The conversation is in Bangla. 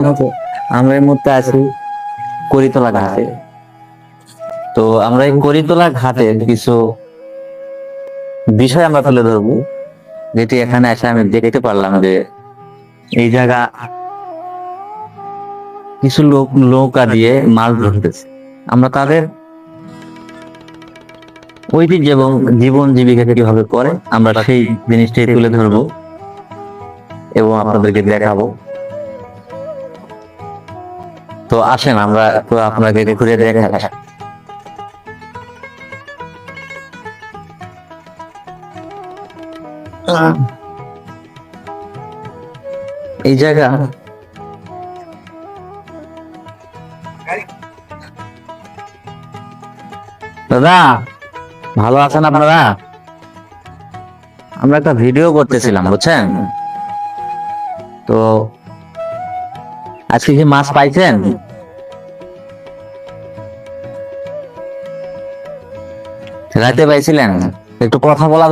আমরা এই মুহূর্তে আছি করিতলা ঘাটে। তো আমরা এই করিতলা ঘাটের কিছু বিষয় আমরা তুলে ধরবো, যেটি এখানে এসে আমি দেখতে পারলাম যে এই জায়গা কিছু লোক নৌকা দিয়ে মাছ ধরতেছে। আমরা তাদের ঐতিহ্য এবং জীবন জীবিকা কিভাবে করে আমরা সেই জিনিসটাই তুলে ধরবো এবং আপনাদেরকে দেখাবো। তো আসেন আমরা আপনাকে ঘুরে দেখাই। এই জায়গা দাদা ভালো আছেন আপনারা? আমরা একটা ভিডিও করতেছিলাম বুঝছেন, তো আজকে কি মাছ পাইছেন? রাতে পাইছিলেন? একটু কথা বলা